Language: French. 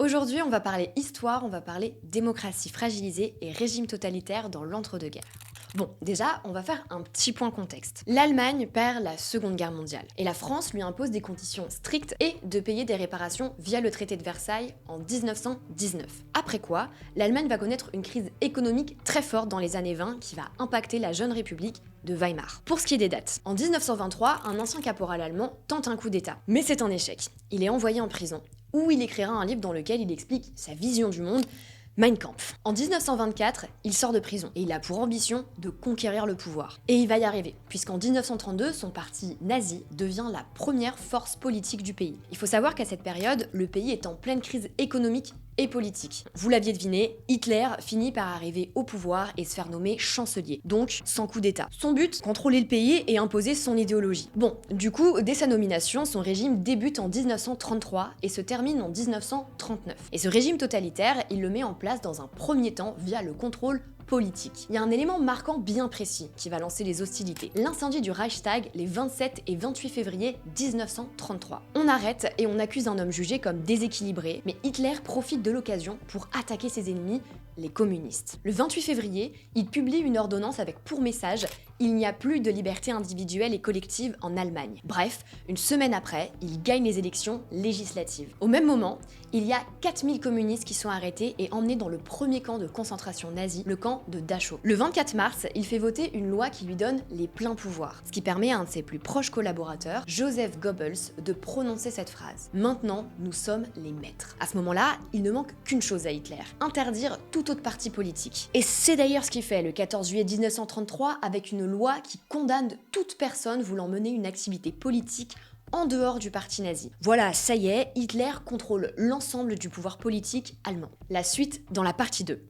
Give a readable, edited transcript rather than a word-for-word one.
Aujourd'hui, on va parler histoire, on va parler démocratie fragilisée et régime totalitaire dans l'entre-deux-guerres. Bon, déjà, on va faire un petit point contexte. L'Allemagne perd la Seconde Guerre mondiale et la France lui impose des conditions strictes et de payer des réparations via le traité de Versailles en 1919. Après quoi, l'Allemagne va connaître une crise économique très forte dans les années 20 qui va impacter la jeune République de Weimar. Pour ce qui est des dates, en 1923, un ancien caporal allemand tente un coup d'État, mais c'est un échec. Il est envoyé en prison, où il écrira un livre dans lequel il explique sa vision du monde, Mein Kampf. En 1924, il sort de prison et il a pour ambition de conquérir le pouvoir. Et il va y arriver, puisqu'en 1932, son parti nazi devient la première force politique du pays. Il faut savoir qu'à cette période, le pays est en pleine crise économique et politique. Vous l'aviez deviné, Hitler finit par arriver au pouvoir et se faire nommer chancelier, donc sans coup d'État. Son but, contrôler le pays et imposer son idéologie. Bon, du coup, dès sa nomination, son régime débute en 1933 et se termine en 1939. Et ce régime totalitaire, il le met en place dans un premier temps via le contrôle politique. Il y a un élément marquant bien précis qui va lancer les hostilités. L'incendie du Reichstag les 27 et 28 février 1933. On arrête et on accuse un homme jugé comme déséquilibré, mais Hitler profite de l'occasion pour attaquer ses ennemis, les communistes. Le 28 février, il publie une ordonnance avec pour message « Il n'y a plus de liberté individuelle et collective en Allemagne ». Bref, une semaine après, il gagne les élections législatives. Au même moment, il y a 4000 communistes qui sont arrêtés et emmenés dans le premier camp de concentration nazi, le camp de Dachau. Le 24 mars, il fait voter une loi qui lui donne les pleins pouvoirs, ce qui permet à un de ses plus proches collaborateurs, Joseph Goebbels, de prononcer cette phrase. Maintenant, nous sommes les maîtres. À ce moment-là, il ne manque qu'une chose à Hitler, interdire tout autre parti politique. Et c'est d'ailleurs ce qu'il fait le 14 juillet 1933 avec une loi qui condamne toute personne voulant mener une activité politique en dehors du parti nazi. Voilà, ça y est, Hitler contrôle l'ensemble du pouvoir politique allemand. La suite dans la partie 2.